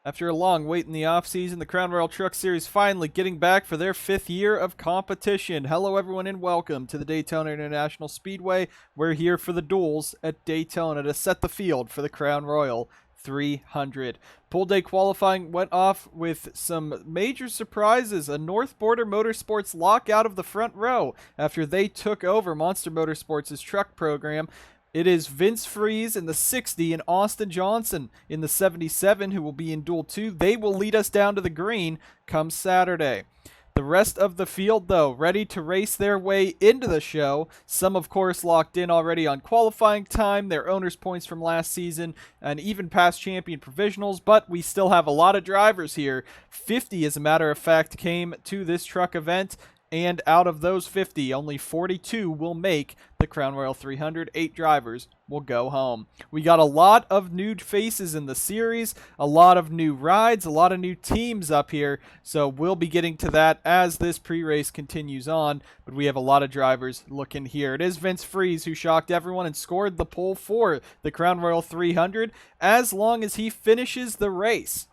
After a long wait in the offseason, the Crown Royal Truck Series finally getting back for their 5th year of competition. Hello everyone and welcome to the Daytona International Speedway. We're here for the duels at Daytona to set the field for the Crown Royal 300. Pool day qualifying went off with some major surprises. A North Border Motorsports lockout of the front row after they took over Monster Motorsports' truck program. It is Vince Freeze in the 60 and Austin Johnson in the 77 who will be in Duel 2. They will lead us down to the green come Saturday. The rest of the field, though, ready to race their way into the show. Some, of course, locked in already on qualifying time, their owners' points from last season, and even past champion provisionals, but we still have a lot of drivers here. 50, as a matter of fact, came to this truck event. And out of those 50, only 42 will make the Crown Royal 300. 8 drivers will go home. We got a lot of new faces in the series, a lot of new rides, a lot of new teams up here. So we'll be getting to that as this pre-race continues on. But we have a lot of drivers looking here. It is Vince Freeze who shocked everyone and scored the pole for the Crown Royal 300 as long as he finishes the race.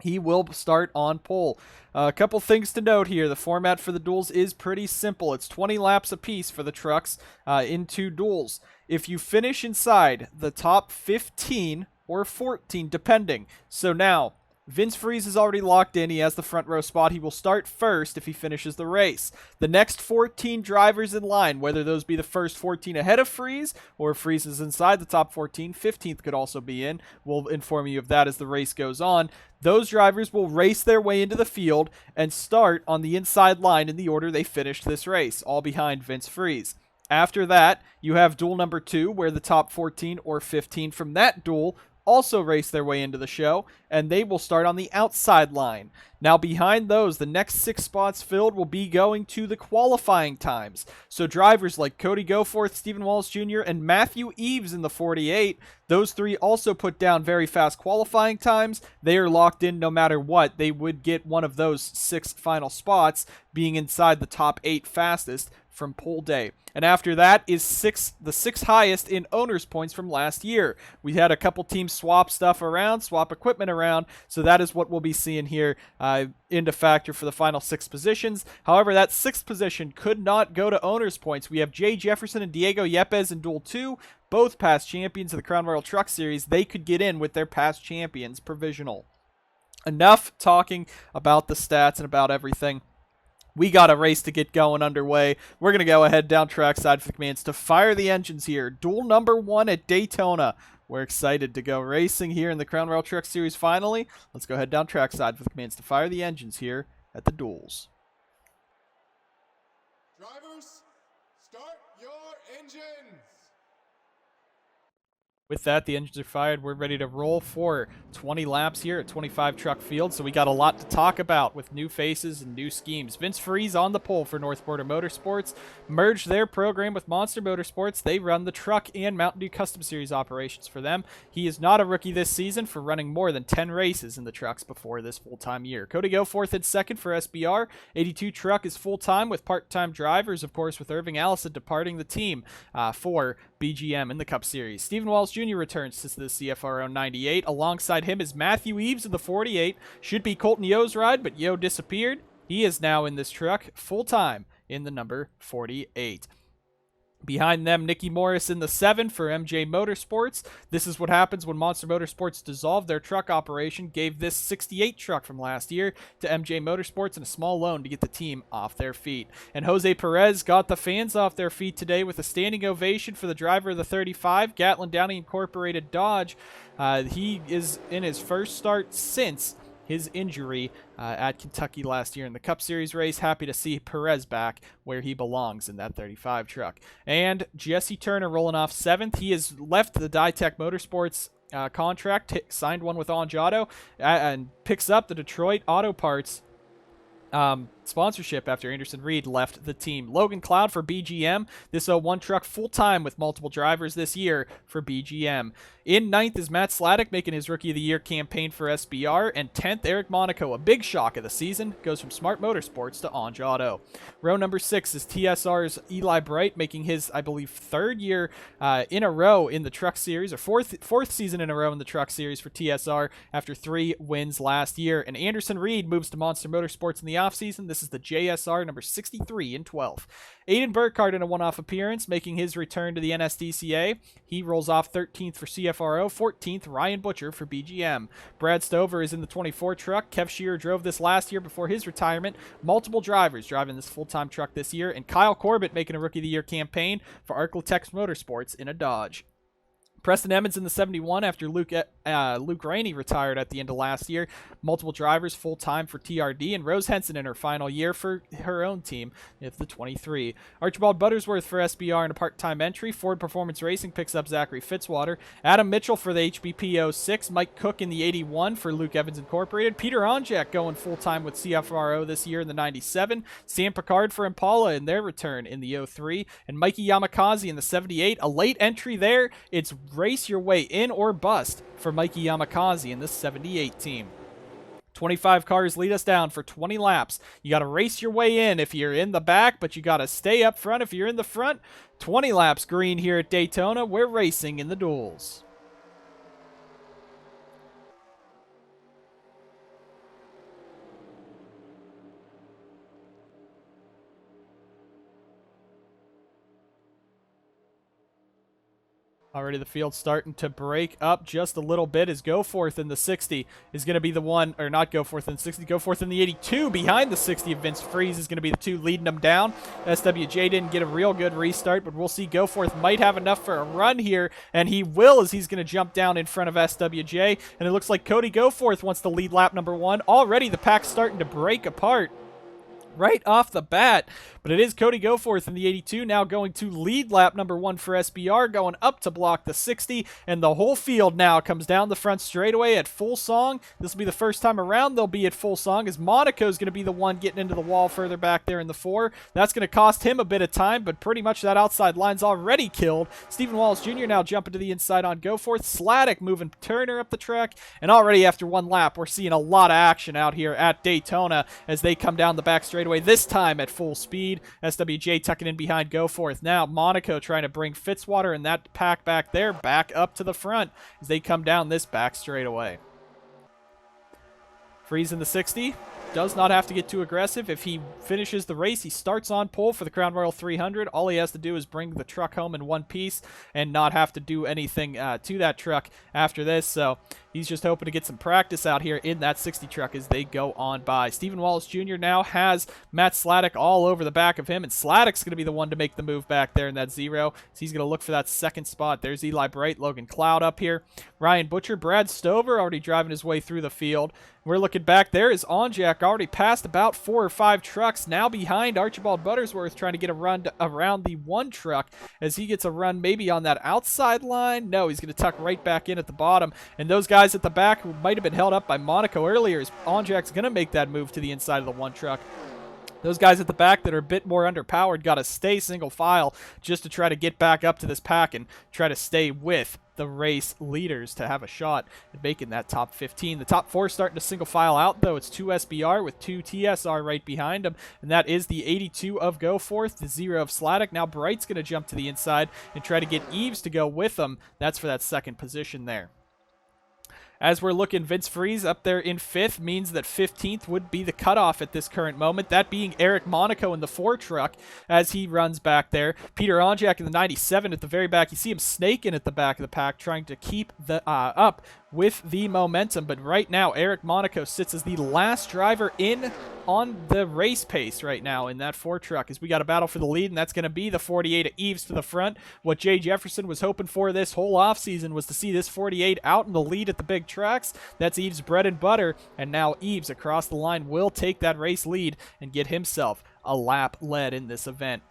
He will start on pole. A couple things to note here. The format for the duels is pretty simple. It's 20 laps apiece for the trucks in 2 duels. If you finish inside the top 15 or 14, depending. So now, Vince Freeze is already locked in. He has the front row spot. He will start first if he finishes the race. The next 14 drivers in line, whether those be the first 14 ahead of Freeze or if Freeze is inside the top 14, 15th could also be in. We'll inform you of that as the race goes on. Those drivers will race their way into the field and start on the inside line in the order they finished this race, all behind Vince Freeze. After that, you have Duel Number 2, where the top 14 or 15 from that duel also race their way into the show, and they will start on the outside line. Now behind those, the next 6 spots filled will be going to the qualifying times. So drivers like Cody Goforth, Stephen Wallace Jr., and Matthew Eves in the 48, those 3 also put down very fast qualifying times. They are locked in no matter what. They would get one of those 6 final spots being inside the top 8 fastest from pole day. And after that is the 6 highest in owners points from last year. We had a couple teams swap stuff around, swap equipment around, so that is what we'll be seeing here into factor for the final 6 positions. However, that 6th position could not go to owners points. We have Jay Jefferson and Diego Yepes in Duel 2, both past champions of the Crown Royal Truck Series. They could get in with their past champions provisional. Enough talking about the stats and about everything. We got a race to get going underway. We're going to go ahead down trackside for the commands to fire the engines here. Duel number 1 at Daytona. We're excited to go racing here in the Crown Royal Truck Series finally. Let's go ahead down trackside for the commands to fire the engines here at the duels. Drivers, start your engines. With that, the engines are fired. We're ready to roll for 20 laps here at 25 truck field. So we got a lot to talk about with new faces and new schemes. Vince Freeze on the pole for North Border Motorsports. Merged their program with Monster Motorsports. They run the truck and Mountain Dew Custom Series operations for them. He is not a rookie this season for running more than 10 races in the trucks before this full-time year. Cody Goforth in second for SBR. 82 truck is full-time with part-time drivers, of course, with Irving Allison departing the team for BGM in the Cup Series. Stephen Wallace Jr. returns to the CFRO 98. Alongside him is Matthew Eves in the 48. Should be Colton Yo's ride, but Yo disappeared. He is now in this truck full-time in the number 48. Behind them, Nicky Morris in the 7 for MJ Motorsports. This is what happens when Monster Motorsports dissolved their truck operation, gave this 68 truck from last year to MJ Motorsports and a small loan to get the team off their feet. And Jose Perez got the fans off their feet today with a standing ovation for the driver of the 35, Gatlin Downey Incorporated Dodge. He is in his first start since his injury at Kentucky last year in the Cup Series race. Happy to see Perez back where he belongs in that 35 truck. And Jesse Turner rolling off 7th. He has left the Ditech Motorsports contract, signed one with Onge Auto, and picks up the Detroit Auto Parts sponsorship after Anderson Reed left the team. Logan Cloud for BGM. This 01 truck full-time with multiple drivers this year for BGM. In 9th is Matt Sladek making his Rookie of the Year campaign for SBR. And 10th, Eric Monaco, a big shock of the season, goes from Smart Motorsports to Onge Auto. Row number 6 is TSR's Eli Bright making his, I believe, 3rd year in a row in the Truck Series, or fourth season in a row in the Truck Series for TSR after 3 wins last year. And Anderson Reed moves to Monster Motorsports in the offseason. This is the JSR number 63 in 12th. Aiden Burkhart in a one-off appearance, making his return to the NSDCA. He rolls off 13th for CFRO, 14th Ryan Butcher for BGM. Brad Stover is in the 24 truck. Kev Shearer drove this last year before his retirement. Multiple drivers driving this full-time truck this year. And Kyle Corbett making a Rookie of the Year campaign for Arclatex Motorsports in a Dodge. Preston Emmons in the 71 after Luke Rainey retired at the end of last year. Multiple drivers full-time for TRD, and Rose Henson in her final year for her own team of the 23. Archibald Buttersworth for SBR in a part-time entry. Ford Performance Racing picks up Zachary Fitzwater. Adam Mitchell for the HBP 06. Mike Cook in the 81 for Luke Evans Incorporated. Peter Onjak going full-time with CFRO this year in the 97. Sam Picard for Impala in their return in the 03. And Mikey Yamakaze in the 78. A late entry there. It's race your way in or bust for Mikey Yamakaze in this 78 team. 25 cars lead us down for 20 laps. You got to race your way in if you're in the back, but you got to stay up front if you're in the front. 20 laps green here at Daytona. We're racing in the duels. Already the field starting to break up just a little bit as Goforth in the 60 is going to be the one, or not Goforth in the 60, Goforth in the 82 behind the 60 of Vince Freeze is going to be the 2 leading them down. SWJ didn't get a real good restart, but we'll see Goforth might have enough for a run here, and he will as he's going to jump down in front of SWJ, and it looks like Cody Goforth wants to lead lap number 1. Already the pack's starting to break apart right off the bat, but it is Cody Goforth in the 82 now going to lead lap number 1 for SBR, going up to block the 60, and the whole field now comes down the front straightaway at full song. This will be the first time around they'll be at full song, as Monaco's going to be the one getting into the wall further back there in the 4. That's going to cost him a bit of time, but pretty much that outside line's already killed. Stephen Wallace Jr. now jumping to the inside on Goforth. Sladek moving Turner up the track, and already after 1 lap, we're seeing a lot of action out here at Daytona as they come down the back straightaway, this time at full speed. SWJ tucking in behind Goforth. Now Monaco trying to bring Fitzwater and that pack back there back up to the front as they come down this back straightaway. Freeze in the 60. Does not have to get too aggressive. If he finishes the race, he starts on pole for the Crown Royal 300. All he has to do is bring the truck home in one piece and not have to do anything to that truck after this. So he's just hoping to get some practice out here in that 60 truck as they go on by. Stephen Wallace Jr. now has Matt Sladek all over the back of him, and Sladek's going to be the one to make the move back there in that 0. So he's going to look for that second spot. There's Eli Bright, Logan Cloud up here. Ryan Butcher, Brad Stover already driving his way through the field. We're looking back. There is Onjak already passed about 4 or 5 trucks, now behind Archibald Buttersworth trying to get a run around the 1 truck as he gets a run maybe on that outside line. No, he's going to tuck right back in at the bottom. And those guys at the back who might have been held up by Monaco earlier, as Onjak's going to make that move to the inside of the 1 truck. Those guys at the back that are a bit more underpowered got to stay single file just to try to get back up to this pack and try to stay with the race leaders to have a shot at making that top 15. The top 4 starting to single file out, though. It's 2 SBR with 2 TSR right behind them, and that is the 82 of Goforth, the 0 of Sladek. Now Bright's going to jump to the inside and try to get Eves to go with them. That's for that second position there. As we're looking, Vince Freeze up there in 5th means that 15th would be the cutoff at this current moment, that being Eric Monaco in the 4 truck as he runs back there. Peter Onjak in the 97 at the very back. You see him snaking at the back of the pack, trying to keep the up with the momentum. But right now, Eric Monaco sits as the last driver in on the race pace right now in that 4 truck, as we got a battle for the lead, and that's going to be the 48 of Eves to the front. What Jay Jefferson was hoping for this whole offseason was to see this 48 out in the lead at the big tracks. That's Eves' bread and butter, and now Eves across the line will take that race lead and get himself a lap led in this event.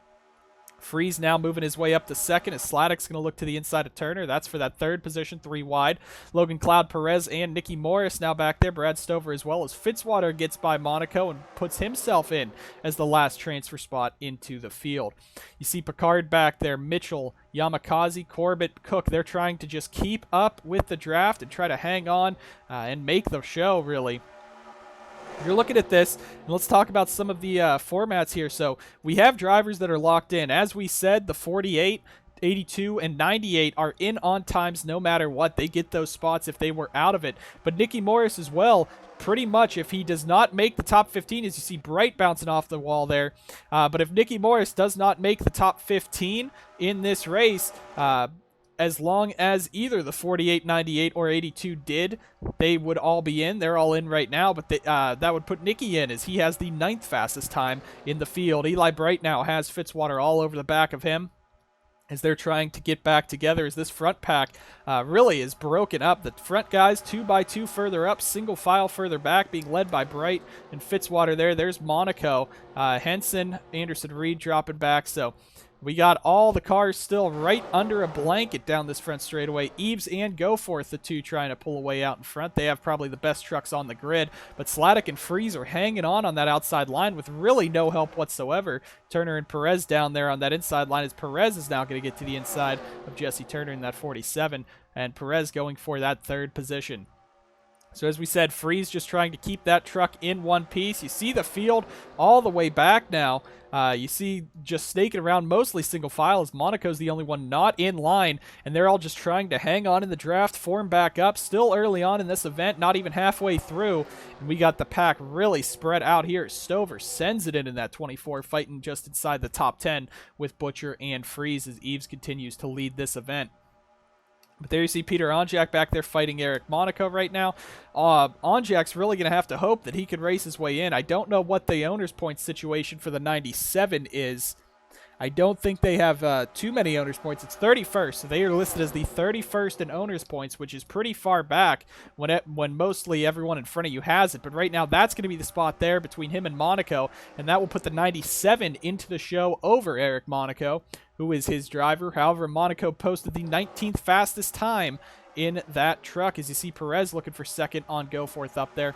Freeze now moving his way up to second as Sladek's going to look to the inside of Turner. That's for that third position, 3 wide. Logan Cloud Perez and Nicky Morris now back there. Brad Stover as well as Fitzwater gets by Monaco and puts himself in as the last transfer spot into the field. You see Picard back there, Mitchell, Yamakaze, Corbett, Cook. They're trying to just keep up with the draft and try to hang on and make the show, really. You're looking at this, and let's talk about some of the formats here. So we have drivers that are locked in. As we said, the 48, 82, and 98 are in on times no matter what. They get those spots if they were out of it. But Nicky Morris as well, pretty much if he does not make the top 15, as you see Bright bouncing off the wall there. But if Nicky Morris does not make the top 15 in this race, as long as either the 48, 98, or 82 did, they would all be in. They're all in right now, but that would put Nicky in as he has the 9th fastest time in the field. Eli Bright now has Fitzwater all over the back of him as they're trying to get back together as this front pack really is broken up. The front guys 2 by 2 further up, single file further back, being led by Bright and Fitzwater there. There's Monaco, Henson, Anderson Reed dropping back. So we got all the cars still right under a blanket down this front straightaway. Eves and Goforth, the two trying to pull away out in front. They have probably the best trucks on the grid, but Sladek and Freeze are hanging on that outside line with really no help whatsoever. Turner and Perez down there on that inside line as Perez is now going to get to the inside of Jesse Turner in that 47, and Perez going for that 3rd position. So as we said, Freeze just trying to keep that truck in one piece. You see the field all the way back now. You see just snaking around mostly single file as Monaco's the only one not in line, and they're all just trying to hang on in the draft, form back up. Still early on in this event, not even halfway through, and we got the pack really spread out here. Stover sends it in that 24, fighting just inside the top 10 with Butcher and Freeze as Eves continues to lead this event. But there you see Peter Onjak back there fighting Eric Monaco right now. Onjak's really going to have to hope that he can race his way in. I don't know what the owner's points situation for the 97 is. I don't think they have too many owner's points. It's 31st, so they are listed as the 31st in owner's points, which is pretty far back when mostly everyone in front of you has it. But right now, that's going to be the spot there between him and Monaco, and that will put the 97 into the show over Eric Monaco, who is his driver. However, Monaco posted the 19th fastest time in that truck, as you see Perez looking for second on Goforth up there.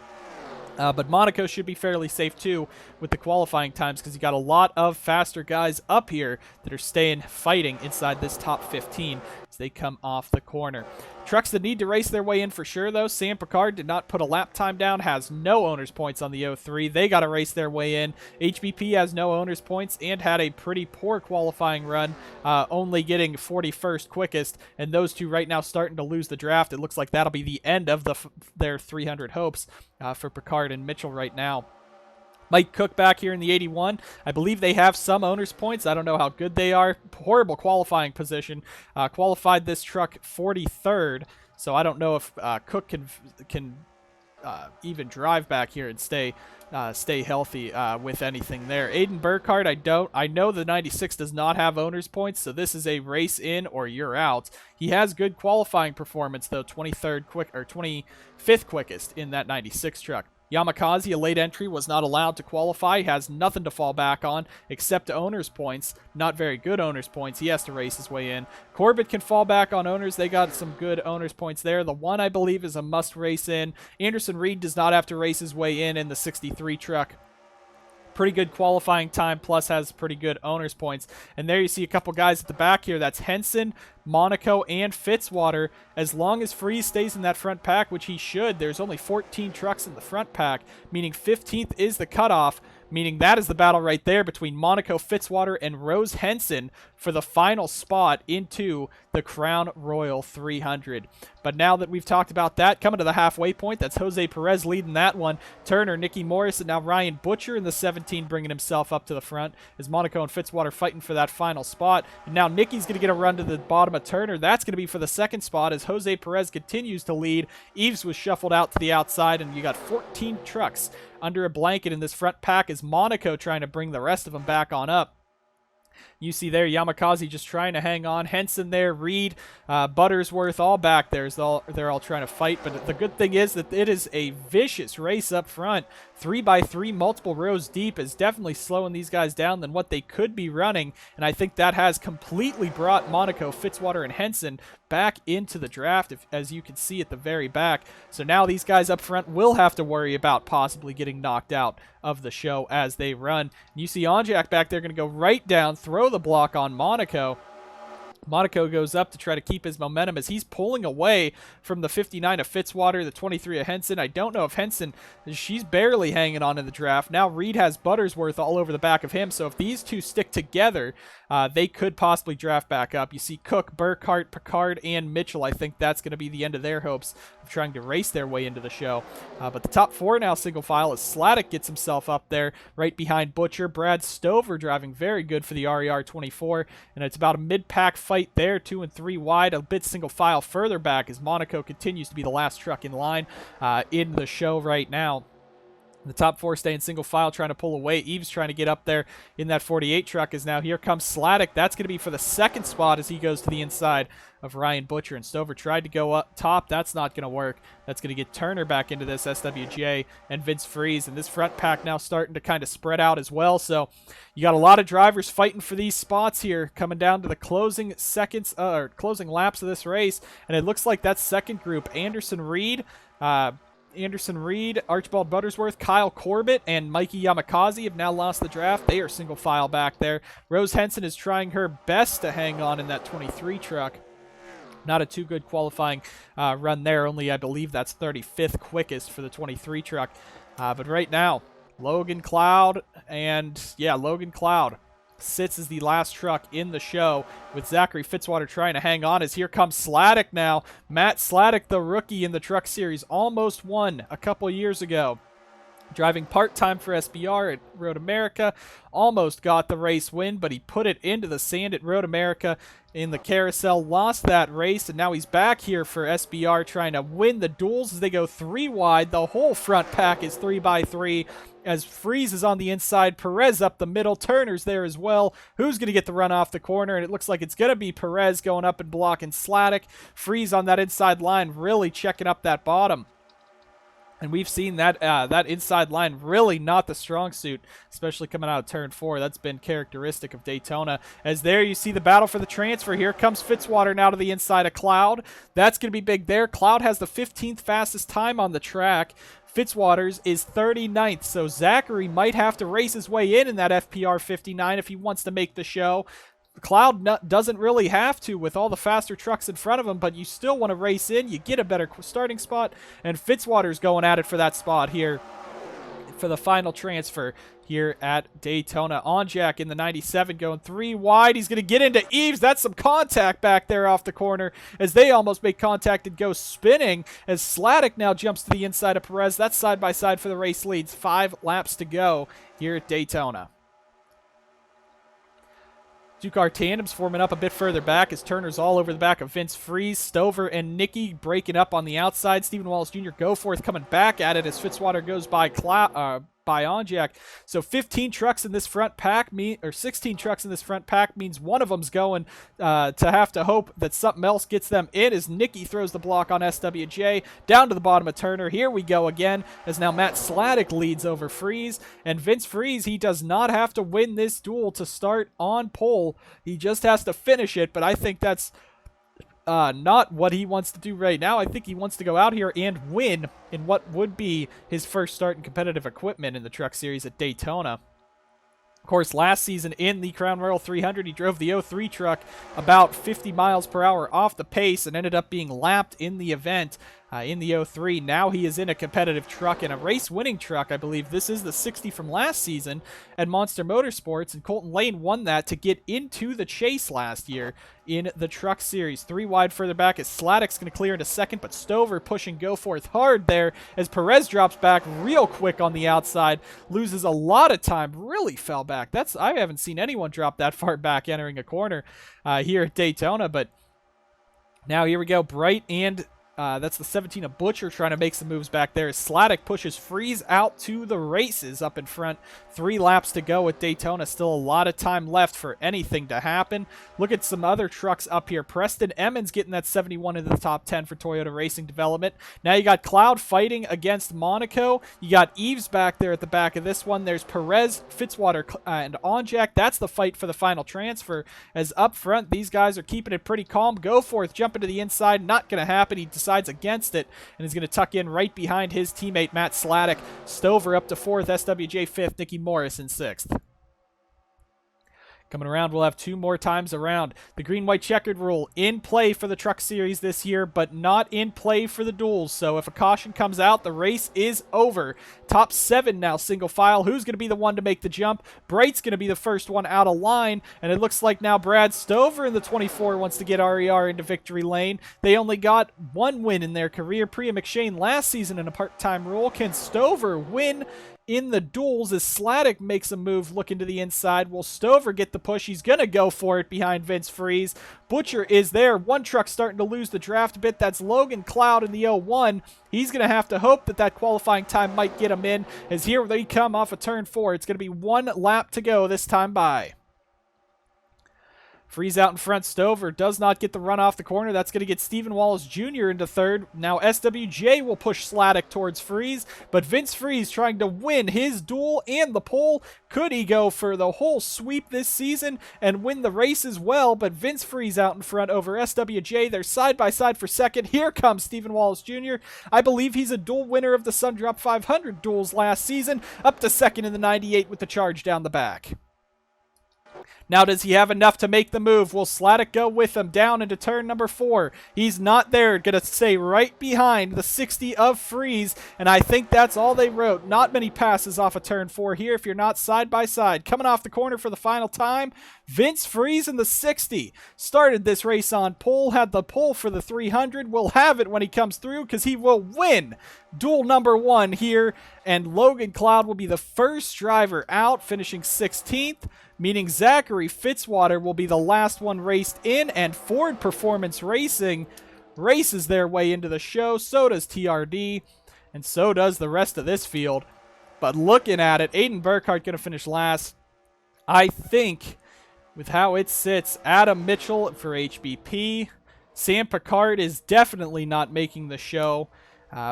But Monaco should be fairly safe, too, with the qualifying times because you got a lot of faster guys up here that are staying fighting inside this top 15 as they come off the corner. Trucks that need to race their way in for sure, though. Sam Picard did not put a lap time down, has no owner's points on the 03. They got to race their way in. HBP has no owner's points and had a pretty poor qualifying run, only getting 41st quickest. And those two right now starting to lose the draft. It looks like that'll be the end of their 300 hopes for Picard and Mitchell right now. Mike Cook back here in the 81. I believe they have some owner's points. I don't know how good they are. Horrible qualifying position. Qualified this truck 43rd, so I don't know if Cook can even drive back here and stay healthy with anything there. Aiden Burkhart, I know the 96 does not have owner's points, so this is a race in or you're out. He has good qualifying performance though, 25th quickest in that 96 truck. Yamakaze, a late entry, was not allowed to qualify. He has nothing to fall back on except owner's points. Not very good owner's points. He has to race his way in. Corbett can fall back on owners. They got some good owner's points there. The one, I believe, is a must race in. Anderson Reed does not have to race his way in the 63 truck. Pretty good qualifying time, plus has pretty good owner's points. And there you see a couple guys at the back here. That's Henson, Monaco, and Fitzwater. As long as Freeze stays in that front pack, which he should, there's only 14 trucks in the front pack, meaning 15th is the cutoff, meaning that is the battle right there between Monaco, Fitzwater, and Rose Henson for the final spot into the Crown Royal 300. But now that we've talked about that, coming to the halfway point, that's Jose Perez leading that one. Turner, Nicky Morris, and now Ryan Butcher in the 17 bringing himself up to the front as Monaco and Fitzwater fighting for that final spot. And now Nicky's going to get a run to the bottom of Turner. That's going to be for the second spot as Jose Perez continues to lead. Eves was shuffled out to the outside, and you got 14 trucks under a blanket in this front pack as Monaco trying to bring the rest of them back on up. You see there, Yamakaze just trying to hang on. Henson there, Reed, Buttersworth, all back there. They're all trying to fight. But the good thing is that it is a vicious race up front. 3x3, multiple rows deep is definitely slowing these guys down than what they could be running. And I think that has completely brought Monaco, Fitzwater, and Henson back into the draft, as you can see at the very back. So now these guys up front will have to worry about possibly getting knocked out of the show as they run. And you see Onjak back there going to go right down, throw the block on Monaco. Monaco goes up to try to keep his momentum as he's pulling away from the 59 of Fitzwater, the 23 of Henson. I don't know if Henson, she's barely hanging on in the draft. Now Reed has Buttersworth all over the back of him, so if these two stick together, they could possibly draft back up. You see Cook, Burkhart, Picard, and Mitchell. I think that's going to be the end of their hopes of trying to race their way into the show. But the top four now single file as Sladek gets himself up there right behind Butcher. Brad Stover driving very good for the RER 24, and it's about a mid-pack fight there, 2 and 3 wide, a bit single file further back as Monaco continues to be the last truck in line in the show right now. The top four stay in single file, trying to pull away. Eves trying to get up there in that 48 truck as now here comes Sladek. That's going to be for the second spot as he goes to the inside of Ryan Butcher. And Stover tried to go up top. That's not going to work. That's going to get Turner back into this, SWJ, and Vince Freeze. And this front pack now starting to kind of spread out as well. So you got a lot of drivers fighting for these spots here, coming down to the closing seconds, or closing laps of this race. And it looks like that second group, Anderson Reed, Archibald Buttersworth, Kyle Corbett, and Mikey Yamakaze have now lost the draft. They are single file back there. Rose Henson is trying her best to hang on in that 23 truck. Not a too good qualifying run there. Only, I believe, that's 35th quickest for the 23 truck. But right now, Logan Cloud sits as the last truck in the show, with Zachary Fitzwater trying to hang on as here comes Sladek now. Matt Sladek, the rookie in the Truck Series, almost won a couple years ago. Driving part-time for SBR at Road America, almost got the race win, but he put it into the sand at Road America in the carousel, lost that race, and now he's back here for SBR trying to win the duels as they go 3 wide. The whole front pack is 3x3 as Freeze is on the inside, Perez up the middle, Turner's there as well. Who's going to get the run off the corner? And it looks like it's going to be Perez going up and blocking Sladek. Freeze on that inside line, really checking up that bottom. And we've seen that that inside line really not the strong suit, especially coming out of turn 4. That's been characteristic of Daytona. As there you see the battle for the transfer. Here comes Fitzwater now to the inside of Cloud. That's going to be big there. Cloud has the 15th fastest time on the track. Fitzwater's is 39th, so Zachary might have to race his way in that FPR 59 if he wants to make the show. Cloud doesn't really have to with all the faster trucks in front of him, but you still want to race in. You get a better starting spot, and Fitzwater's going at it for that spot here for the final transfer here at Daytona. Onjak in the 97 going 3 wide. He's going to get into Eves. That's some contact back there off the corner as they almost make contact and go spinning as Sladek now jumps to the inside of Perez. That's side by side for the race leads. 5 laps to go here at Daytona. 2-car tandems forming up a bit further back as Turner's all over the back of Vince Freeze. Stover and Nicky breaking up on the outside. Stephen Wallace Jr. Goforth coming back at it as Fitzwater goes by Onjak. So 15 trucks in this front pack, 16 trucks in this front pack means one of them's going to have to hope that something else gets them in as Nicky throws the block on SWJ down to the bottom of Turner. Here we go again as now Matt Sladek leads over Freeze, and Vince Freeze, he does not have to win this duel to start on pole. He just has to finish it, but I think that's not what he wants to do right now. I think he wants to go out here and win in what would be his first start in competitive equipment in the Truck Series at Daytona. Of course, last season in the Crown Royal 300, he drove the 03 truck about 50 miles per hour off the pace and ended up being lapped in the event in the 03. Now he is in a competitive truck and a race-winning truck. I believe this is the 60 from last season at Monster Motorsports, and Colton Lane won that to get into the chase last year in the Truck Series. 3 wide further back as Sladek's going to clear into second, but Stover pushing Goforth hard there as Perez drops back real quick on the outside, loses a lot of time, really fell back. I haven't seen anyone drop that far back entering a corner here at Daytona, but now here we go. Bright and That's the 17 of Butcher trying to make some moves back there. Sladek pushes Freeze out to the races up in front. 3 laps to go with Daytona. Still a lot of time left for anything to happen. Look at some other trucks up here. Preston Emmons getting that 71 into the top 10 for Toyota Racing Development. Now you got Cloud fighting against Monaco. You got Eves back there at the back of this one. There's Perez, Fitzwater, and Onjak. That's the fight for the final transfer. As up front, these guys are keeping it pretty calm. Goforth jumping to the inside. Not going to happen. He decides against it and is going to tuck in right behind his teammate Matt Sladek. Stover up to 4th, SWJ 5th, Nicky Morris in 6th. Coming around, we'll have 2 more times around. The green-white checkered rule in play for the Truck Series this year, but not in play for the duels. So if a caution comes out, the race is over. Top 7 now, single file. Who's going to be the one to make the jump? Bright's going to be the first one out of line, and it looks like now Brad Stover in the 24 wants to get RER into victory lane. They only got 1 win in their career. Priya McShane last season in a part-time role. Can Stover win in the duels as Sladek makes a move looking to the inside? Will Stover get the push? He's going to go for it behind Vince Freeze. Butcher is there. One truck starting to lose the draft a bit. That's Logan Cloud in the 01. He's going to have to hope that that qualifying time might get him in, as here they come off of turn 4. It's going to be 1 lap to go this time by. Freeze out in front. Stover does not get the run off the corner. That's going to get Stephen Wallace Jr. into 3rd. Now SWJ will push Sladek towards Freeze, but Vince Freeze trying to win his duel and the pole. Could he go for the whole sweep this season and win the race as well? But Vince Freeze out in front over SWJ. They're side by side for 2nd. Here comes Stephen Wallace Jr. I believe he's a duel winner of the Sundrop 500 duels last season. Up to 2nd in the 98 with the charge down the back. Now, does he have enough to make the move? Will Sladek go with him down into turn number 4? He's not there. Going to stay right behind the 60 of Freeze, and I think that's all they wrote. Not many passes off of turn 4 here if you're not side by side. Coming off the corner for the final time, Vince Freeze in the 60. Started this race on pole, had the pole for the 300. Will have it when he comes through because he will win duel number 1 here, and Logan Cloud will be the first driver out, finishing 16th. Meaning Zachary Fitzwater will be the last one raced in, and Ford Performance Racing races their way into the show. So does TRD, and so does the rest of this field. But looking at it, Aiden Burkhart going to finish last. I think, with how it sits, Adam Mitchell for HBP. Sam Picard is definitely not making the show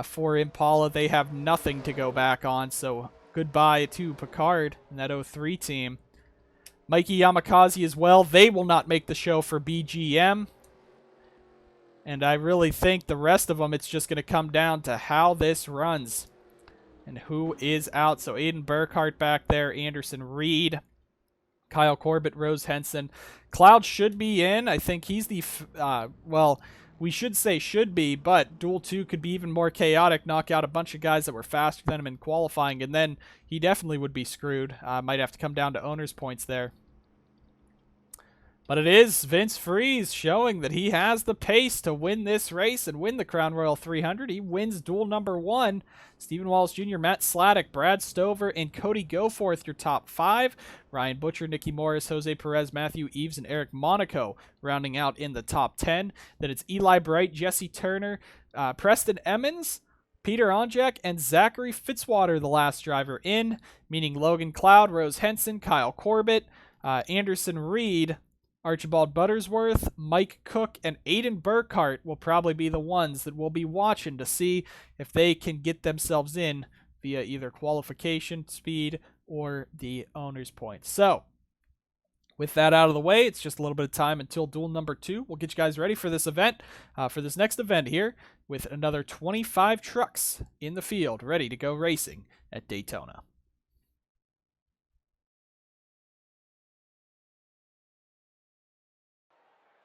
for Impala. They have nothing to go back on, so goodbye to Picard and that 03 team. Mikey Yamakaze as well. They will not make the show for BGM. And I really think the rest of them, it's just going to come down to how this runs and who is out. So Aiden Burkhart back there, Anderson Reed, Kyle Corbett, Rose Henson. Cloud should be in. I think he's the, well, we should say should be, but Duel 2 could be even more chaotic, knock out a bunch of guys that were faster than him in qualifying, and then he definitely would be screwed. Might have to come down to owner's points there. But it is Vince Freeze showing that he has the pace to win this race and win the Crown Royal 300. He wins duel number 1. Stephen Wallace Jr., Matt Sladek, Brad Stover, and Cody Goforth, your top 5. Ryan Butcher, Nicky Morris, Jose Perez, Matthew Eves, and Eric Monaco rounding out in the top 10. Then it's Eli Bright, Jesse Turner, Preston Emmons, Peter Onjak, and Zachary Fitzwater, the last driver in, meaning Logan Cloud, Rose Henson, Kyle Corbett, Anderson Reed, Archibald Buttersworth, Mike Cook, and Aiden Burkhart will probably be the ones that we'll be watching to see if they can get themselves in via either qualification, speed, or the owner's points. So, with that out of the way, it's just a little bit of time until duel number 2. We'll get you guys ready for this event, for this next event here, with another 25 trucks in the field ready to go racing at Daytona.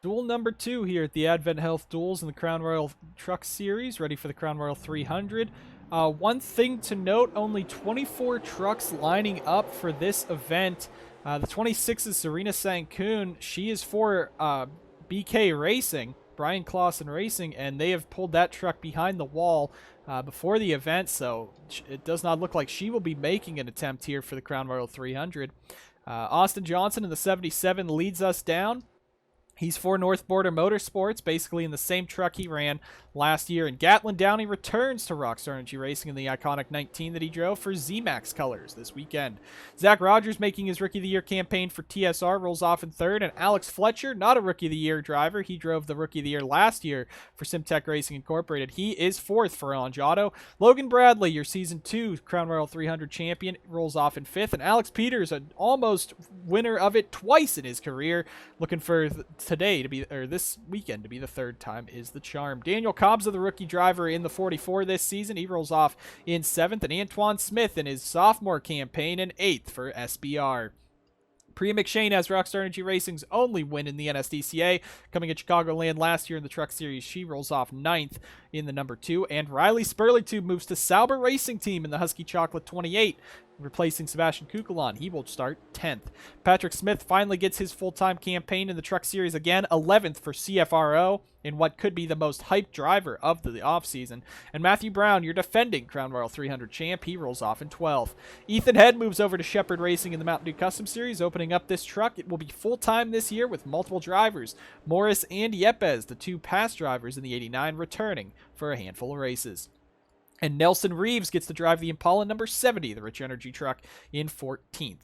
Duel number 2 here at the Advent Health Duels in the Crown Royal Truck Series, ready for the Crown Royal 300. One thing to note, only 24 trucks lining up for this event. The 26 is Serena Sankoon. She is for BK Racing, Brian Clausen Racing, and they have pulled that truck behind the wall before the event, so it does not look like she will be making an attempt here for the Crown Royal 300. Austin Johnson in the 77 leads us down. He's for North Border Motorsports, basically in the same truck he ran last year. And Gatlin Downey returns to Rockstar Energy Racing in the iconic 19 that he drove for Z-Max colors this weekend. Zach Rogers, making his Rookie of the Year campaign for TSR, rolls off in third. And Alex Fletcher, not a Rookie of the Year driver. He drove the Rookie of the Year last year for Simtech Racing Incorporated. He is fourth for Orange Auto. Logan Bradley, your Season 2 Crown Royal 300 champion, rolls off in fifth. And Alex Peters, an almost winner of it twice in his career, looking for today to be, or this weekend to be the third time is the charm. Daniel Cobbs, of the rookie driver in the 44 this season, he rolls off in seventh, and Antoine Smith in his sophomore campaign in eighth for SBR. Priya McShane has Rockstar Energy Racing's only win in the NSDCA, coming at Chicagoland last year in the Truck Series. She rolls off ninth in the number 2, and Riley Spurleytube moves to Sauber Racing Team in the Husky Chocolate 28, replacing Sebastian Kukulon. He will start 10th. Patrick Smith finally gets his full-time campaign in the Truck Series again, 11th for CFRO, in what could be the most hyped driver of the offseason. And Matthew Brown, your defending Crown Royal 300 champ, he rolls off in 12th. Ethan Head moves over to Shepherd Racing in the Mountain Dew Custom Series, opening up this truck. It will be full-time this year with multiple drivers. Morris and Yepes, the two past drivers in the 89, returning for a handful of races. And Nelson Reeves gets to drive the Impala number 70, the Rich Energy truck, in 14th.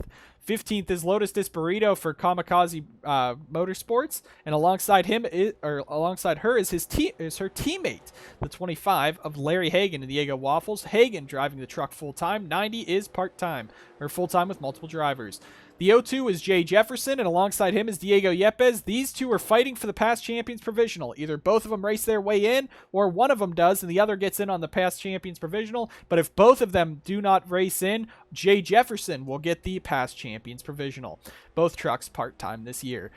15th is Lotus Disparito for Kamikaze Motorsports, and alongside her is her teammate, the 25 of Larry Hagan in Diego Waffles. Hagan driving the truck full-time. 90 is part-time, or full-time with multiple drivers. The 02 is Jay Jefferson, and alongside him is Diego Yepes. These two are fighting for the Past Champions Provisional. Either both of them race their way in, or one of them does, and the other gets in on the Past Champions Provisional. But if both of them do not race in, Jay Jefferson will get the Past Champions Provisional. Both trucks part-time this year.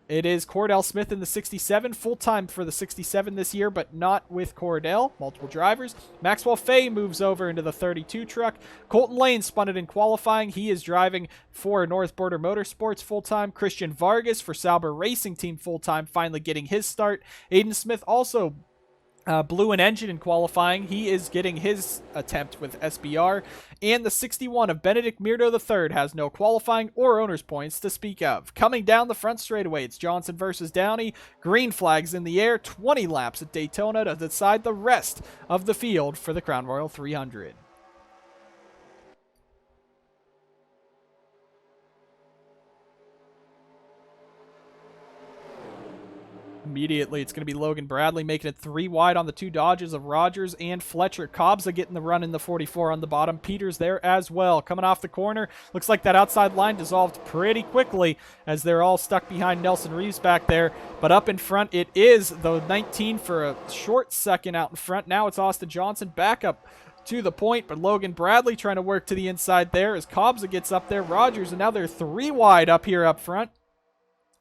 It is Cordell Smith in the 67, full-time for the 67 this year, but not with Cordell, multiple drivers. Maxwell Fay moves over into the 32 truck. Colton Lane spun it in qualifying. He is driving for North Border Motorsports full-time. Christian Vargas for Sauber Racing Team full-time, finally getting his start. Aiden Smith also blew an engine in qualifying. He is getting his attempt with SBR. And the 61 of Benedict Mirdo III has no qualifying or owner's points to speak of. Coming down the front straightaway, it's Johnson versus Downey. Green flags in the air, 20 laps at Daytona to decide the rest of the field for the Crown Royal 300. Immediately, it's going to be Logan Bradley making it 3 wide on the 2 Dodges of Rogers and Fletcher. Cobbs are getting the run in the 44 on the bottom. Peters there as well. Coming off the corner, looks like that outside line dissolved pretty quickly as they're all stuck behind Nelson Reeves back there. But up in front, it is the 19 for a short second out in front. Now it's Austin Johnson back up to the point, but Logan Bradley trying to work to the inside there as Cobbs gets up there. Rogers, and now they're 3 wide up here up front,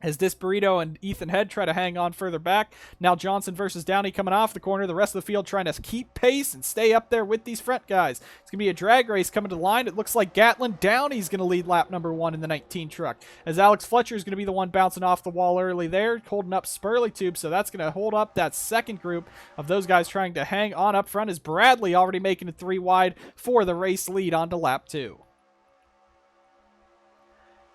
as Disparito and Ethan Head try to hang on further back. Now Johnson versus Downey coming off the corner. The rest of the field trying to keep pace and stay up there with these front guys. It's going to be a drag race coming to the line. It looks like Gatlin Downey's going to lead lap number 1 in the 19 truck, as Alex Fletcher is going to be the one bouncing off the wall early there, holding up Spurleytube. So that's going to hold up that second group of those guys trying to hang on up front, as Bradley already making it 3 wide for the race lead onto lap 2.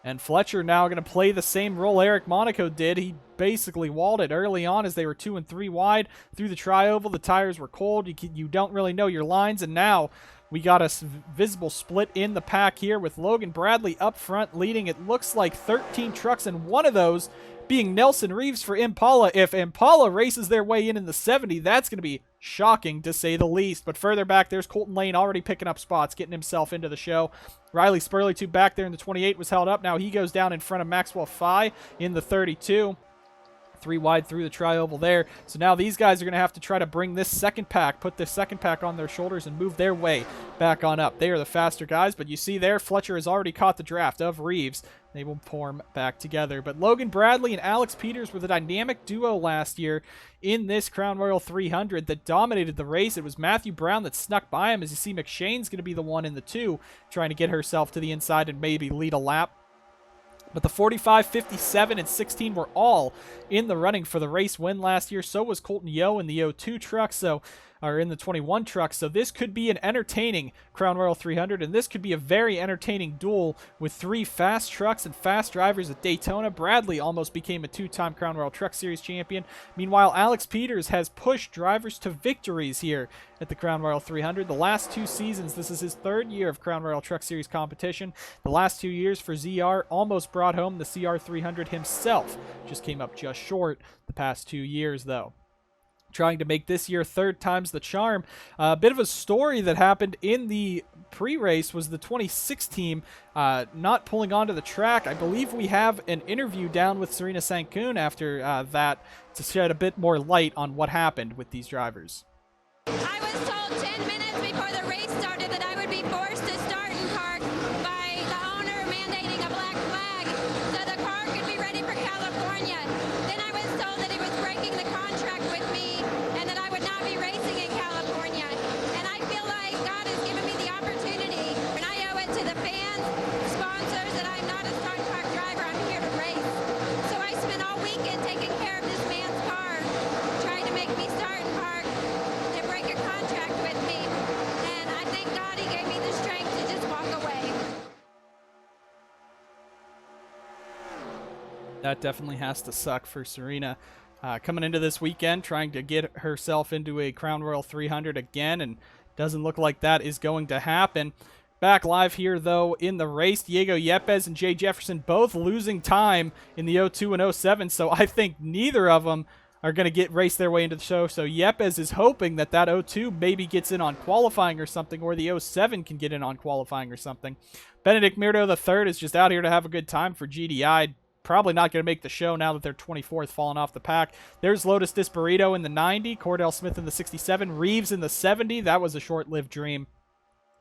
And Fletcher now going to play the same role Eric Monaco did. He basically walled it early on as they were 2 and 3 wide through the tri-oval. The tires were cold. You don't really know your lines. And now we got a visible split in the pack here with Logan Bradley up front leading. It looks like 13 trucks, and one of those being Nelson Reeves for Impala. If Impala races their way in the 70, that's going to be shocking to say the least. But further back, there's Colton Lane already picking up spots, getting himself into the show. Riley Spurleytube back there in the 28 was held up. Now he goes down in front of Maxwell Fye in the 32. 3 wide through the tri-oval there. So now these guys are going to have to try to bring this second pack, put this second pack on their shoulders and move their way back on up. They are the faster guys, but you see there, Fletcher has already caught the draft of Reeves. They will form back together. But Logan Bradley and Alex Peters were the dynamic duo last year in this Crown Royal 300 that dominated the race. It was Matthew Brown that snuck by him, as you see McShane's going to be the one in the 2 trying to get herself to the inside and maybe lead a lap. But the 45, 57, and 16 were all in the running for the race win last year. So was Colton Yo in the 02 truck. So or in the 21 truck. So this could be an entertaining Crown Royal 300, and this could be a very entertaining duel with 3 fast trucks and fast drivers at Daytona. Bradley almost became a 2-time Crown Royal Truck Series champion. Meanwhile, Alex Peters has pushed drivers to victories here at the Crown Royal 300. The last 2 seasons, this is his 3rd year of Crown Royal Truck Series competition. The last 2 years for ZR almost brought home the CR300 himself. Just came up just short the past 2 years, though. Trying to make this year 3rd time's the charm. A bit of a story that happened in the pre-race was the 26 team not pulling onto the track. I believe we have an interview down with Serena Sankoon after that to shed a bit more light on what happened with these drivers. I was told 10 minutes before the race started that I would be forced to start and park by the owner mandating a black flag so the car could be ready for California. Then I was told that he was breaking the contract with me and that I would not be racing in California. And I feel like God has given me the opportunity, and I owe it to the fans, sponsors, that I'm not a stock car driver. I'm here to race. So I spent all weekend taking care of this man's car, trying to make me start and park, break a contract with me, and I thank God he gave me the strength to just walk away. That definitely has to suck for Serena. Coming into this weekend, trying to get herself into a Crown Royal 300 again, and doesn't look like that is going to happen. Back live here, though, in the race, Diego Yepes and Jay Jefferson both losing time in the 02 and 07, so I think neither of them are going to race their way into the show. So Yepes is hoping that 02 maybe gets in on qualifying or something, or the 07 can get in on qualifying or something. Benedict Mirdo III is just out here to have a good time for GDI. Probably not going to make the show now that they're 24th, falling off the pack. There's Lotus Disparito in the 90, Cordell Smith in the 67, Reeves in the 70. That was a short-lived dream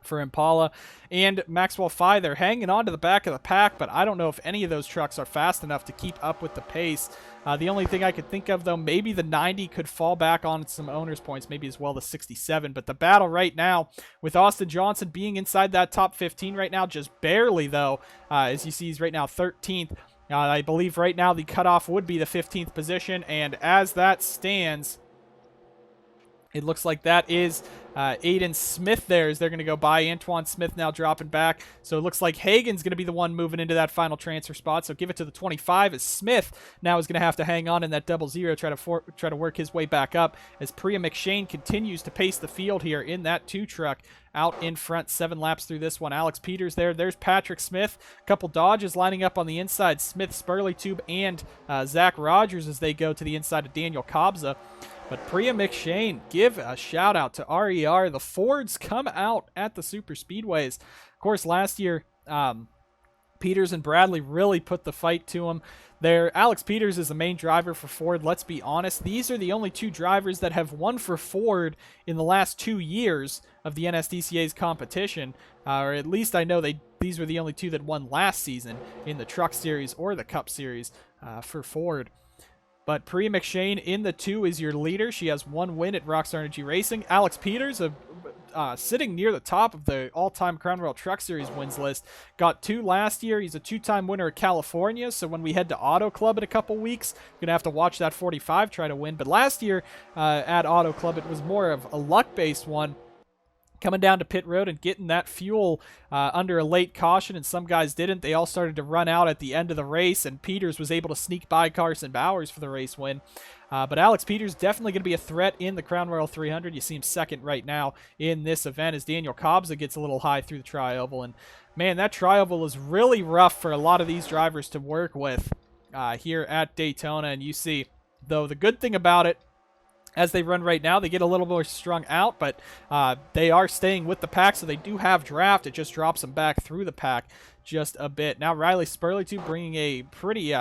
for Impala. And Maxwell Fye, they're hanging on to the back of the pack, but I don't know if any of those trucks are fast enough to keep up with the pace. The only thing I could think of, though, maybe the 90 could fall back on some owner's points, maybe as well the 67. But the battle right now, with Austin Johnson being inside that top 15 right now, just barely, though, as you see, he's right now 13th. I believe right now the cutoff would be the 15th position, and as that stands, it looks like that is Aiden Smith there as they're going to go by. Antoine Smith now dropping back. So it looks like Hagan's going to be the one moving into that final transfer spot. So give it to the 25 as Smith now is going to have to hang on in that 00, try to work his way back up as Priya McShane continues to pace the field here in that 2 truck out in front. 7 laps through this one. Alex Peters there. There's Patrick Smith. A couple Dodges lining up on the inside. Smith, Spurley Tube, and Zach Rogers as they go to the inside of Daniel Cobbs. But Priya McShane, give a shout out to RER. The Fords come out at the super speedways. Of course, last year, Peters and Bradley really put the fight to him there. Alex Peters is the main driver for Ford. Let's be honest. These are the only 2 drivers that have won for Ford in the last 2 years of the NSDCA's competition. Or at least I know these were the only 2 that won last season in the Truck Series or the Cup Series for Ford. But Priya McShane in the 2 is your leader. She has 1 win at Rockstar Energy Racing. Alex Peters, sitting near the top of the all-time Crown Royal Truck Series wins list. Got 2 last year. He's a 2-time winner at California. So when we head to Auto Club in a couple weeks, we're going to have to watch that 45 try to win. But last year at Auto Club, it was more of a luck-based one. Coming down to pit road and getting that fuel under a late caution, and some guys didn't. They all started to run out at the end of the race, and Peters was able to sneak by Carson Bowers for the race win. But Alex Peters definitely going to be a threat in the Crown Royal 300. You see him second right now in this event as Daniel Cobbs gets a little high through the tri-oval. And man, that tri-oval is really rough for a lot of these drivers to work with here at Daytona. And you see, though, the good thing about it, as they run right now, they get a little more strung out, but they are staying with the pack, so they do have draft. It just drops them back through the pack just a bit. Now Riley Spurley too, bringing a pretty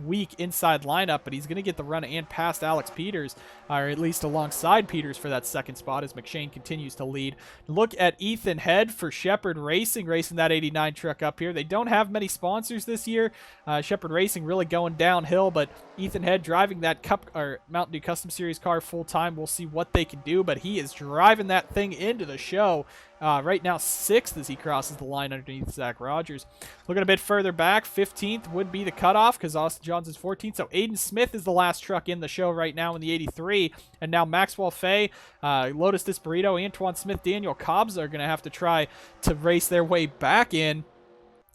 weak inside lineup, but he's going to get the run and past Alex Peters, or at least alongside Peters for that second spot as McShane continues to lead. Look at Ethan Head for Shepherd Racing, racing that 89 truck up here. They don't have many sponsors this year. Shepherd Racing really going downhill, but Ethan Head driving that Cup or Mountain Dew Custom Series car full time. We'll see what they can do, but he is driving that thing into the show Right now 6th as he crosses the line underneath Zach Rogers. Looking a bit further back, 15th would be the cutoff because Austin Johnson's 14th. So Aiden Smith is the last truck in the show right now in the 83. And now Maxwell Fay, Lotus Disparito, Antoine Smith, Daniel Cobbs are going to have to try to race their way back in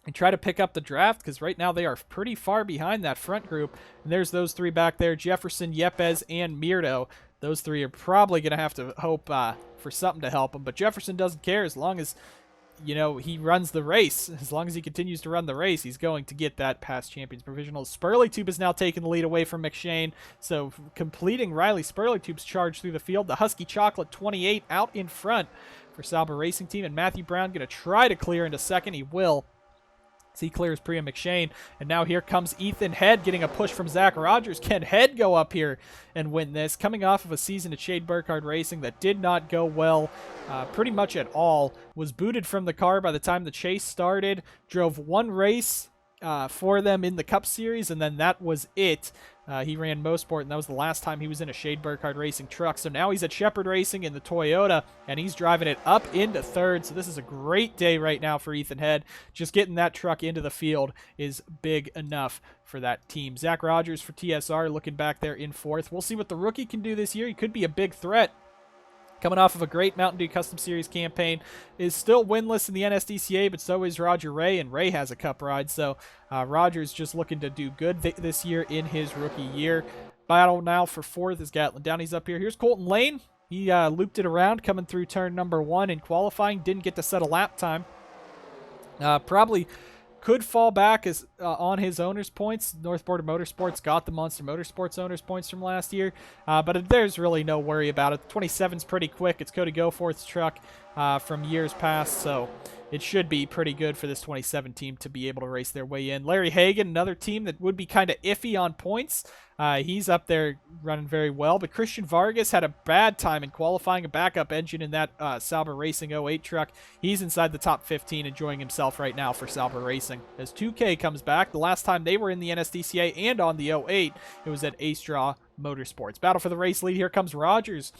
and try to pick up the draft because right now they are pretty far behind that front group. And there's those 3 back there, Jefferson, Yepes, and Mirdo. Those 3 are probably going to have to hope for something to help him. But Jefferson doesn't care as long as, he runs the race. As long as he continues to run the race, he's going to get that past champions provisional. Spurley-Tube is now taking the lead away from McShane. So completing Riley Spurley-Tube's charge through the field. The Husky Chocolate 28 out in front for Sauber Racing Team. And Matthew Brown going to try to clear into second. He will. He clears Priya McShane, and now here comes Ethan Head getting a push from Zach Rogers. Can Head go up here and win this? Coming off of a season at Aiden Burkhart Racing that did not go well pretty much at all. Was booted from the car by the time the chase started. Drove 1 race for them in the Cup Series, and then that was it. He ran Mosport, and that was the last time he was in a Shade Burkhart Racing truck. So now he's at Shepherd Racing in the Toyota, and he's driving it up into 3rd. So this is a great day right now for Ethan Head. Just getting that truck into the field is big enough for that team. Zach Rogers for TSR looking back there in 4th. We'll see what the rookie can do this year. He could be a big threat. Coming off of a great Mountain Dew Custom Series campaign, is still winless in the NSDCA, but so is Roger Ray, and Ray has a Cup ride, so Rogers just looking to do good this year in his rookie year. Battle now for 4th is Gatlin Downey's up here. Here's Colton Lane. He looped it around coming through turn number 1 in qualifying. Didn't get to set a lap time. Probably could fall back as on his owner's points. North Border Motorsports got the Monster Motorsports owner's points from last year, but there's really no worry about it. 27's pretty quick. It's Cody Goforth's truck from years past, so it should be pretty good for this 27 team to be able to race their way in. Larry Hagan, another team that would be kind of iffy on points. He's up there running very well, but Christian Vargas had a bad time in qualifying, a backup engine in that Sauber Racing 08 truck. He's inside the top 15, enjoying himself right now for Sauber Racing. As 2K comes back, the last time they were in the NSDCA and on the 08, it was at Ace Draw Motorsports. Battle for the race lead, here comes Rogers.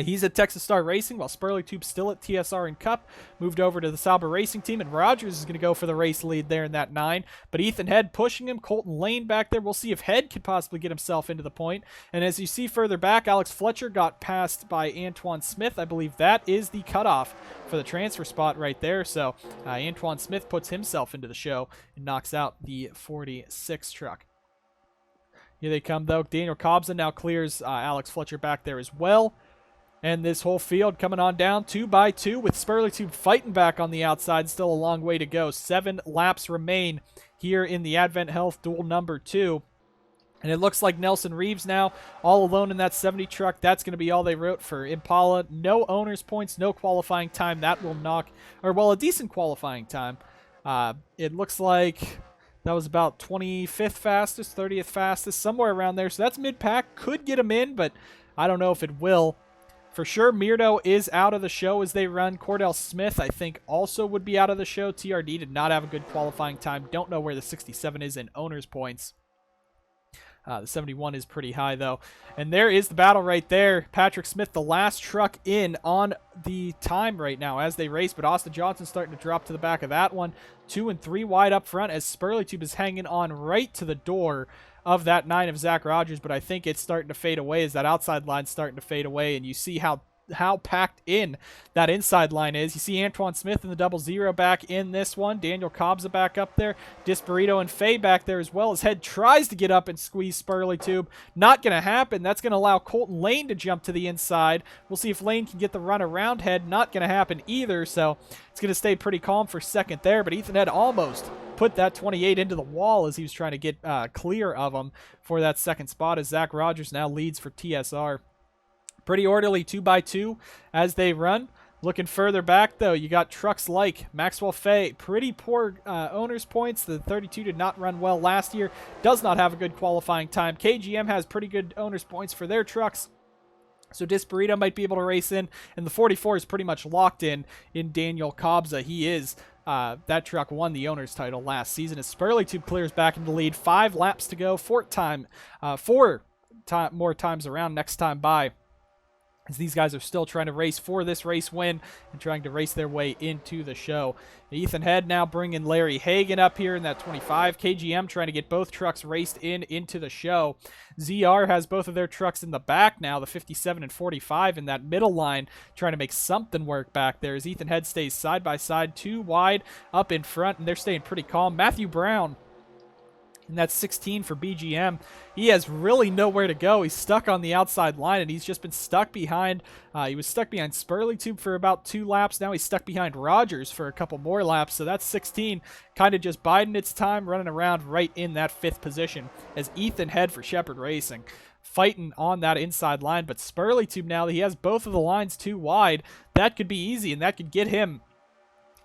He's at Texas Star Racing, while Spurley-Tube's still at TSR and Cup. Moved over to the Sauber Racing Team, and Rogers is going to go for the race lead there in that 9. But Ethan Head pushing him, Colton Lane back there. We'll see if Head could possibly get himself into the point. And as you see further back, Alex Fletcher got passed by Antoine Smith. I believe that is the cutoff for the transfer spot right there. So Antoine Smith puts himself into the show and knocks out the 46 truck. Here they come, though. Daniel Cobbs now clears Alex Fletcher back there as well. And this whole field coming on down 2 by 2 with Spurley-Tube fighting back on the outside. Still a long way to go. 7 laps remain here in the Advent Health Duel Number 2. And it looks like Nelson Reeves now all alone in that 70 truck. That's going to be all they wrote for Impala. No owner's points, no qualifying time. That will knock, or well, a decent qualifying time. It looks like that was about 25th fastest, 30th fastest, somewhere around there. So that's mid-pack. Could get him in, but I don't know if it will. For sure, Mirdo is out of the show as they run. Cordell Smith, I think, also would be out of the show. TRD did not have a good qualifying time. Don't know where the 67 is in owner's points. The 71 is pretty high, though. And there is the battle right there. Patrick Smith, the last truck in on the time right now as they race. But Austin Johnson starting to drop to the back of that one. 2 and 3 wide up front as Spurley-Tube is hanging on right to the door of that 9 of Zach Rogers. But I think it's starting to fade away as that outside line's starting to fade away. And you see how packed in that inside line is. You see Antoine Smith in the 00 back in this one. Daniel Cobbs back up there. Disparito and Faye back there as well as Head tries to get up and squeeze Spurley-Tube. Not going to happen. That's going to allow Colton Lane to jump to the inside. We'll see if Lane can get the run around Head. Not going to happen either, so it's going to stay pretty calm for second there, but Ethan Head almost put that 28 into the wall as he was trying to get clear of him for that second spot as Zach Rogers now leads for TSR. Pretty orderly 2 by 2 as they run. Looking further back, though, you got trucks like Maxwell Fay. Pretty poor owner's points. The 32 did not run well last year. Does not have a good qualifying time. KGM has pretty good owner's points for their trucks. So Disparito might be able to race in. And the 44 is pretty much locked in Daniel Cobbs. He is. That truck won the owner's title last season as Spurley-Tube clears back into the lead. 5 laps to go. 4 more times around next time by. as these guys are still trying to race for this race win and trying to race their way into the show. Ethan Head now bringing Larry Hagan up here in that 25. KGM trying to get both trucks raced into the show. ZR has both of their trucks in the back now, the 57 and 45 in that middle line, trying to make something work back there as Ethan Head stays side by side, too wide up in front, and they're staying pretty calm. Matthew Brown, and that's 16 for BGM. He has really nowhere to go. He's stuck on the outside line, and he's just been stuck behind. He was stuck behind Spurleytube for about 2 laps. Now he's stuck behind Rogers for a couple more laps. So that's 16, kind of just biding its time, running around right in that 5th position as Ethan Head for Shepherd Racing, fighting on that inside line. But Spurleytube now, he has both of the lines too wide. That could be easy, and that could get him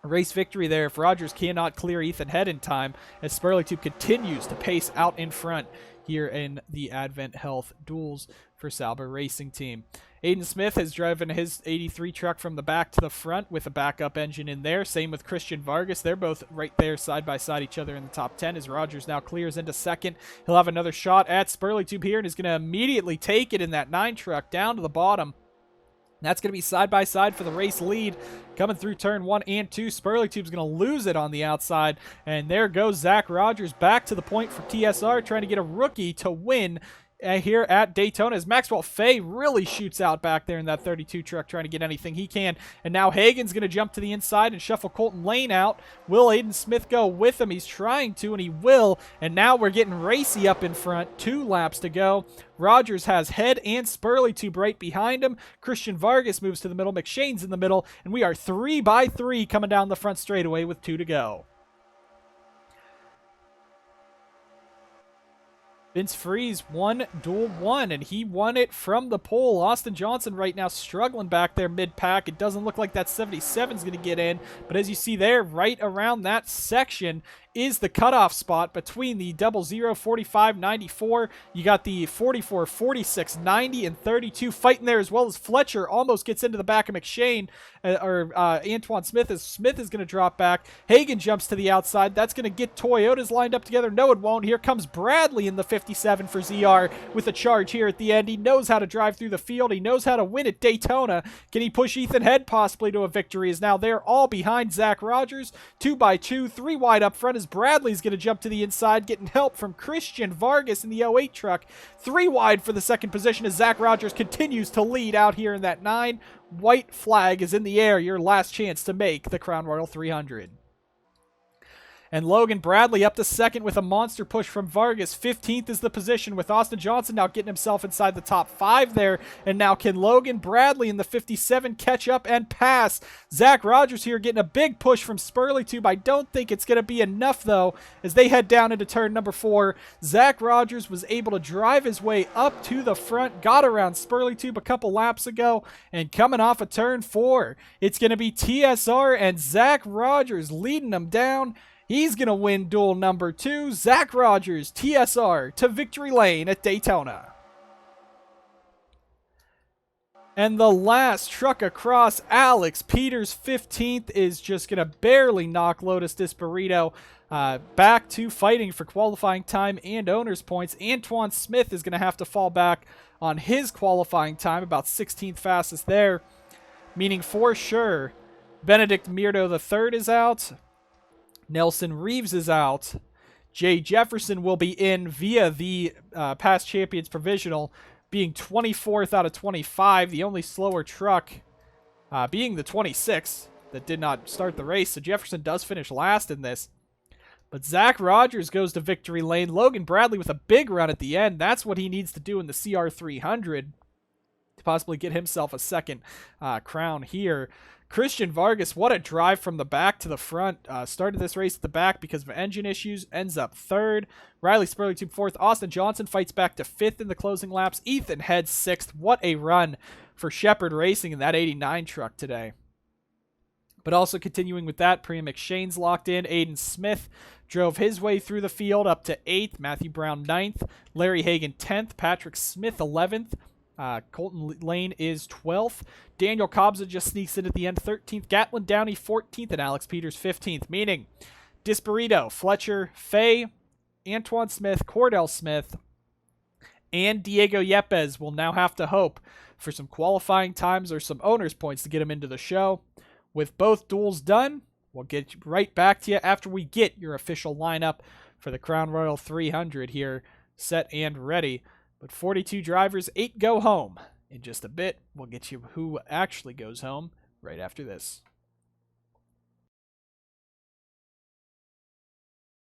race victory there if Rogers cannot clear Ethan Head in time, as Spurleytube continues to pace out in front here in the Advent Health Duels for Sauber Racing Team. Aiden Smith has driven his 83 truck from the back to the front with a backup engine in there. Same with Christian Vargas. They're both right there side by side each other in the top 10 as Rogers now clears into second. He'll have another shot at Spurleytube here and is going to immediately take it in that 9 truck down to the bottom. That's going to be side by side for the race lead. Coming through turn 1 and 2, Spurleytube's going to lose it on the outside. And there goes Zach Rogers back to the point for TSR, trying to get a rookie to win here at Daytona, as Maxwell Fay really shoots out back there in that 32 truck, trying to get anything he can. And now Hagan's going to jump to the inside and shuffle Colton Lane out. Will Aiden Smith go with him? He's trying to, and he will. And now we're getting racy up in front. 2 laps to go. Rogers has Head and Spurleytube right behind him. Christian Vargas moves to the middle. McShane's in the middle. And we are 3 by 3 coming down the front straightaway with 2 to go. Vince Freeze won Duel 1, and he won it from the pole. Austin Johnson right now struggling back there mid-pack. It doesn't look like that 77 is going to get in, but as you see there, right around that section is the cutoff spot between the 00, 45, 94. You got the 44, 46, 90, and 32 fighting there, as well as Fletcher almost gets into the back of McShane, Antoine Smith, as Smith is going to drop back. Hagan jumps to the outside. That's going to get Toyotas lined up together. No, it won't. Here comes Bradley in the 57 for ZR with a charge here at the end. He knows how to drive through the field. He knows how to win at Daytona. Can he push Ethan Head possibly to a victory? As now they're all behind Zach Rogers. 2 by 2, 3 wide up front, as Bradley's going to jump to the inside, getting help from Christian Vargas in the 08 truck. 3 wide for the second position as Zach Rogers continues to lead out here in that 9. White flag is in the air. Your last chance to make the Crown Royal 300. And Logan Bradley up to second with a monster push from Vargas. 15th is the position, with Austin Johnson now getting himself inside the top 5 there. And now can Logan Bradley in the 57 catch up and pass? Zach Rogers here getting a big push from Spurleytube. I don't think it's going to be enough, though, as they head down into turn number 4. Zach Rogers was able to drive his way up to the front, got around Spurleytube a couple laps ago, and coming off of turn 4, it's going to be TSR and Zach Rogers leading them down. He's going to win Duel Number 2. Zach Rogers, TSR, to victory lane at Daytona. And the last truck across, Alex Peters, 15th, is just going to barely knock Lotus Disparito back to fighting for qualifying time and owner's points. Antoine Smith is going to have to fall back on his qualifying time, about 16th fastest there, meaning for sure Benedict Mirdo III is out. Nelson Reeves is out. Jay Jefferson will be in via the past champions provisional, being 24th out of 25. The only slower truck being the 26 that did not start the race. So Jefferson does finish last in this. But Zach Rogers goes to victory lane. Logan Bradley with a big run at the end. That's what he needs to do in the CR300 to possibly get himself a second crown here. Christian Vargas, what a drive from the back to the front. Started this race at the back because of engine issues. Ends up 3rd. Riley Spurleytube 4th. Austin Johnson fights back to 5th in the closing laps. Ethan Head 6th. What a run for Shepherd Racing in that 89 truck today. But also continuing with that, Priya McShane's locked in. Aiden Smith drove his way through the field up to 8th. Matthew Brown 9th. Larry Hagan 10th. Patrick Smith 11th. Colton Lane is 12th. Daniel Cobbs just sneaks in at the end, 13th. Gatlin Downey 14th, and Alex Peters 15th, meaning Disparito, Fletcher, Fay, Antoine Smith, Cordell Smith, and Diego Yepes will now have to hope for some qualifying times or some owner's points to get him into the show. With both duels done, we'll get right back to you after we get your official lineup for the Crown Royal 300 here set and ready. But 42 drivers, 8 go home. In just a bit, we'll get you who actually goes home right after this.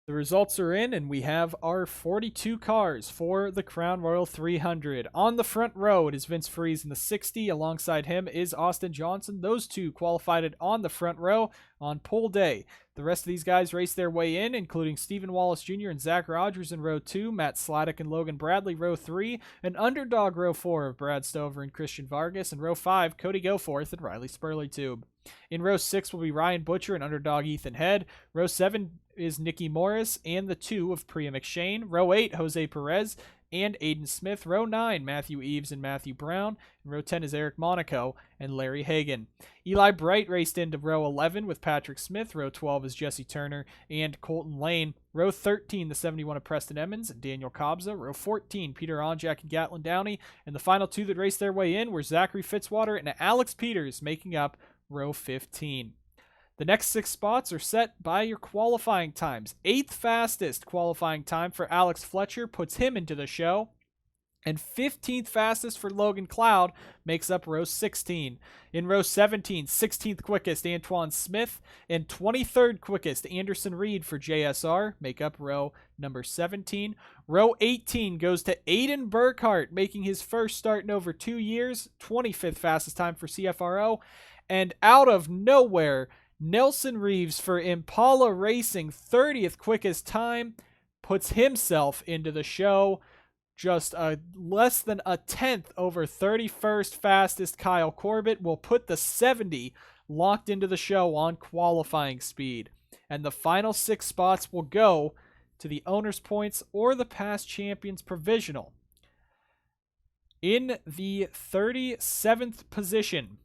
The results are in, and we have our 42 cars for the Crown Royal 300. On the front row, it is Vince Freeze in the 60. Alongside him is Austin Johnson. Those two qualified on the front row on pole day. The rest of these guys raced their way in, including Stephen Wallace Jr. and Zach Rogers in row 2, Matt Sladek and Logan Bradley row 3, an underdog row 4 of Brad Stover and Christian Vargas, and row 5, Cody Goforth and Riley Spurley-Tube. In row 6 will be Ryan Butcher and underdog Ethan Head. Row 7 is Nikki Morris and the 2 of Priya McShane. Row 8, Jose Perez and Aiden Smith. Row 9, Matthew Eves and Matthew Brown. And row 10 is Eric Monaco and Larry Hagan. Eli Bright raced into row 11 with Patrick Smith. Row 12 is Jesse Turner and Colton Lane. Row 13, the 71 of Preston Emmons and Daniel Cobbs. Row 14, Peter Onjak and Gatlin Downey. And the final two that raced their way in were Zachary Fitzwater and Alex Peters, making up row 15. The next 6 spots are set by your qualifying times. 8th fastest qualifying time for Alex Fletcher puts him into the show. And 15th fastest for Logan Cloud makes up row 16. In row 17, 16th quickest Antoine Smith and 23rd quickest Anderson Reed for JSR make up row number 17. Row 18 goes to Aiden Burkhart, making his first start in over 2 years. 25th fastest time for CFRO. And out of nowhere, Nelson Reeves for Impala Racing, 30th quickest time, puts himself into the show. Just less than a tenth over 31st fastest Kyle Corbett will put the 70 locked into the show on qualifying speed. And the final 6 spots will go to the owner's points or the past champions provisional. In the 37th position,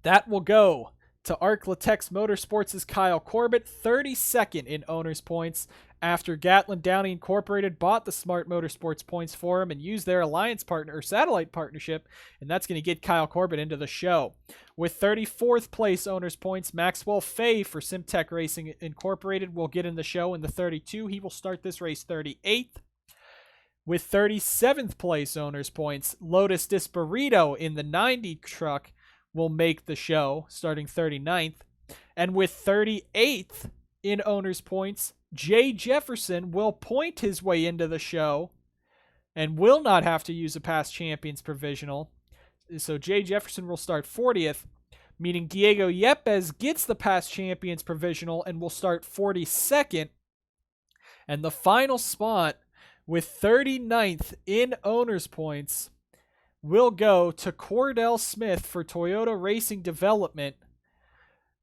that will go to Arc Latex Motorsports' Kyle Corbett, 32nd in owner's points, after Gatlin Downey Incorporated bought the Smart Motorsports points for him and used their alliance partner or satellite partnership, and that's going to get Kyle Corbett into the show. With 34th place owner's points, Maxwell Fay for Simtech Racing Incorporated will get in the show in the 32. He will start this race 38th. With 37th place owner's points, Lotus Disparito in the 90 truck will make the show, starting 39th. And with 38th in owner's points, Jay Jefferson will point his way into the show and will not have to use a past champions provisional. So Jay Jefferson will start 40th, meaning Diego Yepes gets the past champions provisional and will start 42nd. And the final spot with 39th in owner's points will go to Cordell Smith for Toyota Racing Development,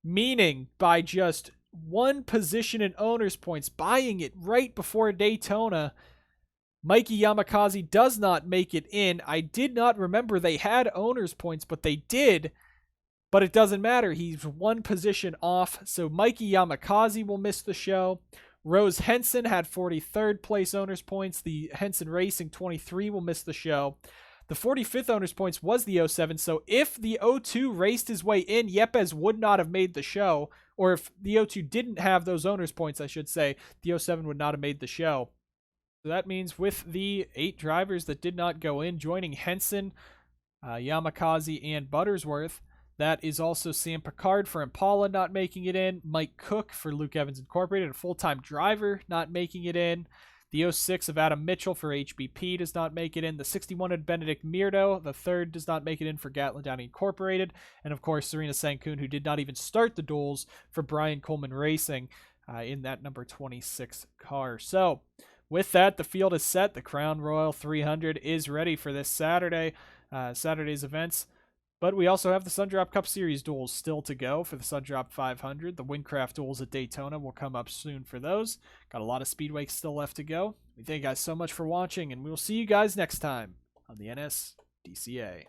meaning by just one position in owner's points, buying it right before Daytona, Mikey Yamakaze does not make it in. I did not remember they had owner's points, but they did. But it doesn't matter. He's one position off, so Mikey Yamakaze will miss the show. Rose Henson had 43rd place owner's points. The Henson Racing 23 will miss the show. The 45th owner's points was the 07, so if the 02 raced his way in, Yepes would not have made the show. Or if the 02 didn't have those owner's points, I should say, the 07 would not have made the show. So that means with the 8 drivers that did not go in, joining Henson, Yamakaze, and Buttersworth, that is also Sam Picard for Impala not making it in, Mike Cook for Luke Evans Incorporated, a full-time driver not making it in, the 06 of Adam Mitchell for HBP does not make it in. The 61 of Benedict Mirdo, the third, does not make it in for Gatlin Downey Incorporated. And, of course, Serena Sankoon, who did not even start the duels for Brian Coleman Racing in that number 26 car. So, with that, the field is set. The Crown Royal 300 is ready for this Saturday's events. But we also have the Sundrop Cup Series duels still to go for the Sundrop 500. The Windcraft duels at Daytona will come up soon for those. Got a lot of speedway still left to go. We thank you guys so much for watching, and we will see you guys next time on the NSDCA.